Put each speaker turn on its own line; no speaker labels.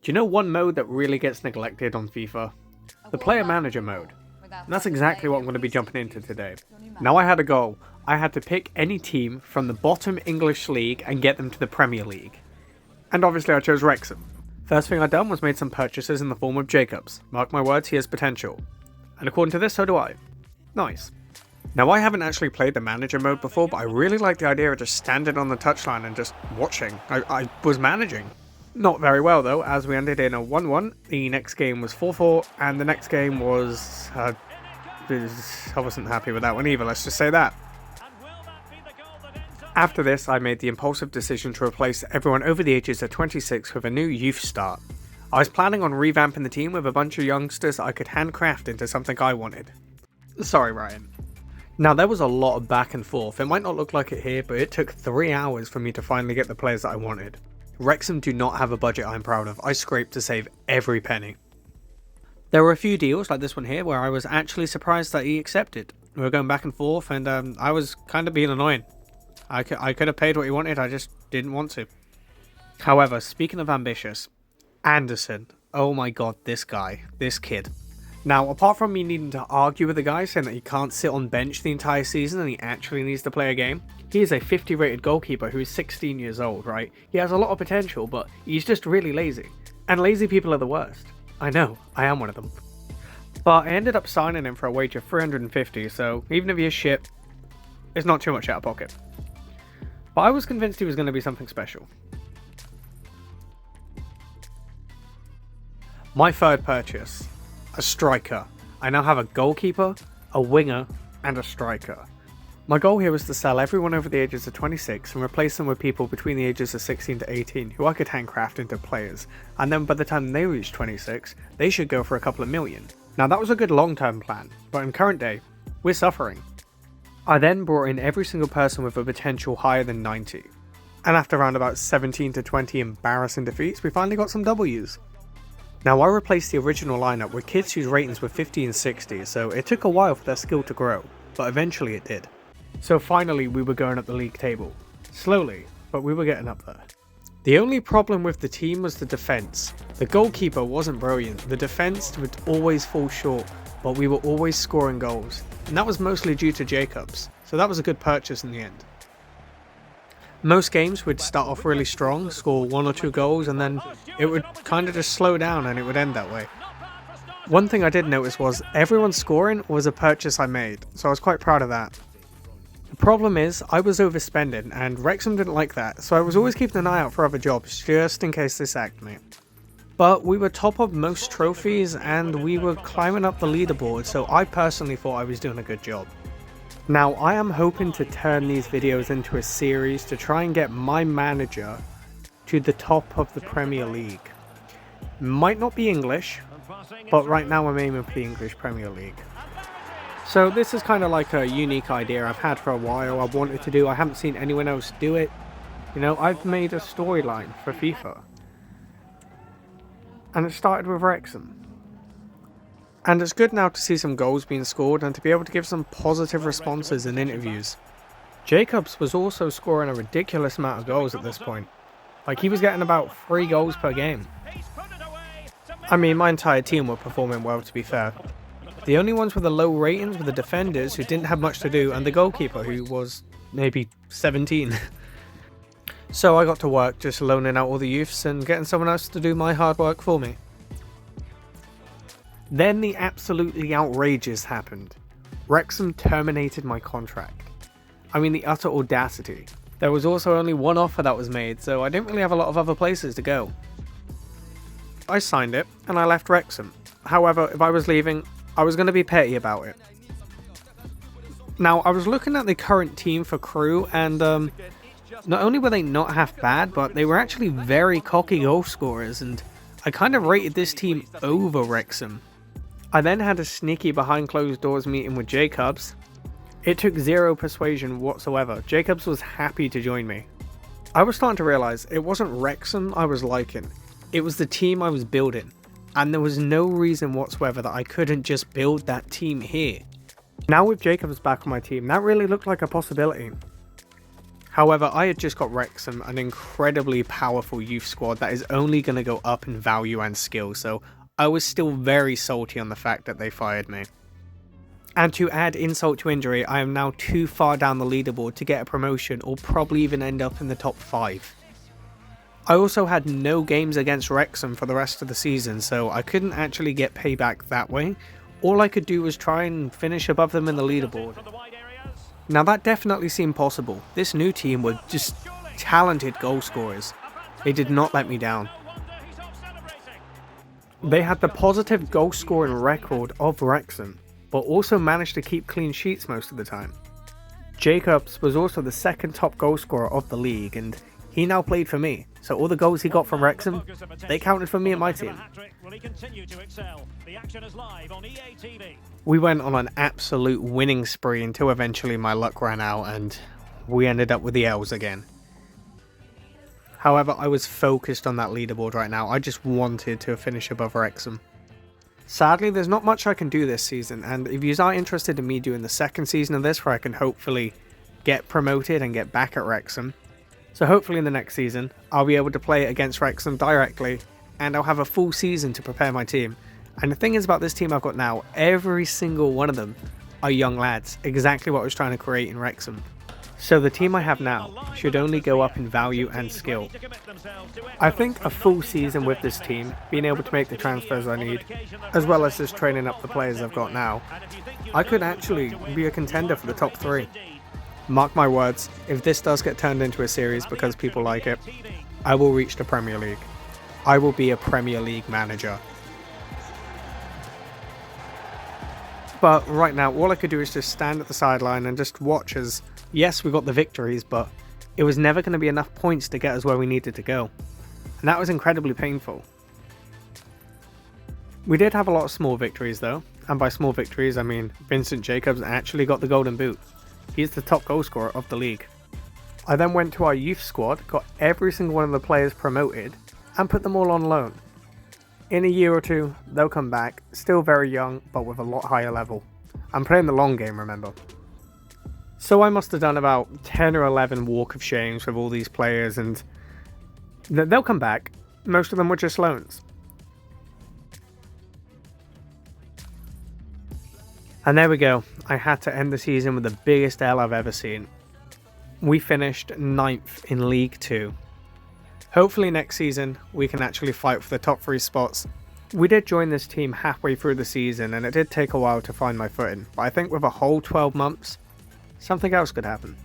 Do you know one mode that really gets neglected on FIFA? The Player Manager Mode. And that's exactly what I'm going to be jumping into today. Now I had a goal. I had to pick any team from the bottom English league and get them to the Premier League. And obviously I chose Wrexham. First thing I done was made some purchases in the form of Jacobs. Mark my words, he has potential. And according to this, so do I. Nice. Now I haven't actually played the manager mode before, but I really like the idea of just standing on the touchline and just watching. I was managing. Not very well though, as we ended in a 1-1, the next game was 4-4, and the next game was... I wasn't happy with that one either, let's just say that. After this, I made the impulsive decision to replace everyone over the ages of 26 with a new youth start. I was planning on revamping the team with a bunch of youngsters that I could handcraft into something I wanted. Sorry, Ryan. Now there was a lot of back and forth. It might not look like it here, but it took 3 hours for me to finally get the players that I wanted. Wrexham do not have a budget I'm proud of. I scraped to save every penny. There were a few deals like this one here where I was actually surprised that he accepted. We were going back and forth and I was kind of being annoying. I could have paid what he wanted, I just didn't want to. However, speaking of ambitious, Anderson. Oh my god, this guy. This kid. Now, apart from me needing to argue with the guy saying that he can't sit on bench the entire season and he actually needs to play a game, he is a 50 rated goalkeeper who is 16 years old, right? He has a lot of potential, but he's just really lazy. And lazy people are the worst. I know, I am one of them. But I ended up signing him for a wage of 350, so even if he is shit, it's not too much out of pocket. But I was convinced he was going to be something special. My third purchase. A striker. I now have a goalkeeper, a winger, and a striker. My goal here was to sell everyone over the ages of 26 and replace them with people between the ages of 16 to 18 who I could handcraft into players, and then by the time they reach 26, they should go for a couple of million. Now that was a good long-term plan, but in current day, we're suffering. I then brought in every single person with a potential higher than 90, and after around about 17 to 20 embarrassing defeats, we finally got some W's. Now I replaced the original lineup with kids whose ratings were 50 and 60, so it took a while for their skill to grow, but eventually it did. So finally we were going up the league table. Slowly, but we were getting up there. The only problem with the team was the defence. The goalkeeper wasn't brilliant, the defence would always fall short, but we were always scoring goals. And that was mostly due to Jacobs, so that was a good purchase in the end. Most games would start off really strong, score 1 or 2 goals, and then it would kind of just slow down and it would end that way. One thing I did notice was everyone scoring was a purchase I made, so I was quite proud of that. The problem is, I was overspending, and Wrexham didn't like that, so I was always keeping an eye out for other jobs, just in case they sacked me. But we were top of most trophies, and we were climbing up the leaderboard, so I personally thought I was doing a good job. Now, I am hoping to turn these videos into a series to try and get my manager to the top of the Premier League. Might not be English, but right now I'm aiming for the English Premier League. So this is kind of like a unique idea I've had for a while, I've wanted to do, I haven't seen anyone else do it. You know, I've made a storyline for FIFA. And it started with Wrexham. And it's good now to see some goals being scored and to be able to give some positive responses in interviews. Jacobs was also scoring a ridiculous amount of goals at this point. Like, he was getting about 3 goals per game. I mean, my entire team were performing well, to be fair. The only ones with the low ratings were the defenders who didn't have much to do and the goalkeeper who was maybe 17. So I got to work just loaning out all the youths and getting someone else to do my hard work for me. Then the absolutely outrageous happened. Wrexham terminated my contract. I mean, the utter audacity. There was also only one offer that was made, so I didn't really have a lot of other places to go. I signed it, and I left Wrexham. However, if I was leaving, I was going to be petty about it. Now, I was looking at the current team for Crew, and not only were they not half bad, but they were actually very cocky goal scorers, and I kind of rated this team over Wrexham. I then had a sneaky behind closed doors meeting with Jacobs. It took 0 persuasion whatsoever. Jacobs was happy to join me. I was starting to realise it wasn't Wrexham I was liking, it was the team I was building, and there was no reason whatsoever that I couldn't just build that team here. Now with Jacobs back on my team, that really looked like a possibility. However, I had just got Wrexham, an incredibly powerful youth squad that is only going to go up in value and skill, so I was still very salty on the fact that they fired me. And to add insult to injury, I am now too far down the leaderboard to get a promotion or probably even end up in the top 5. I also had no games against Wrexham for the rest of the season, so I couldn't actually get payback that way. All I could do was try and finish above them in the leaderboard. Now that definitely seemed possible. This new team were just talented goal scorers. They did not let me down. They had the positive goal scoring record of Wrexham, but also managed to keep clean sheets most of the time. Jacobs was also the second top goal scorer of the league, and he now played for me, so all the goals he got from Wrexham, they counted for me and my team. We went on an absolute winning spree until eventually my luck ran out and we ended up with the L's again. However, I was focused on that leaderboard right now. I just wanted to finish above Wrexham. Sadly, there's not much I can do this season, and if you are interested in me doing the second season of this where I can hopefully get promoted and get back at Wrexham, so hopefully in the next season, I'll be able to play against Wrexham directly, and I'll have a full season to prepare my team. And the thing is about this team I've got now, every single one of them are young lads, exactly what I was trying to create in Wrexham. So the team I have now should only go up in value and skill. I think a full season with this team, being able to make the transfers I need, as well as just training up the players I've got now, I could actually be a contender for the top 3. Mark my words, if this does get turned into a series because people like it, I will reach the Premier League. I will be a Premier League manager. But right now, all I could do is just stand at the sideline and just watch as, yes, we got the victories, but it was never going to be enough points to get us where we needed to go. And that was incredibly painful. We did have a lot of small victories though, and by small victories I mean Vincent Jacobs actually got the golden boot. He's the top goal scorer of the league. I then went to our youth squad, got every single one of the players promoted, and put them all on loan. In a year or two, they'll come back, still very young, but with a lot higher level. I'm playing the long game, remember. So I must have done about 10 or 11 walk of shames with all these players, and they'll come back. Most of them were just loans. And there we go, I had to end the season with the biggest L I've ever seen. We finished 9th in League 2. Hopefully next season we can actually fight for the top 3 spots. We did join this team halfway through the season and it did take a while to find my footing, but I think with a whole 12 months, something else could happen.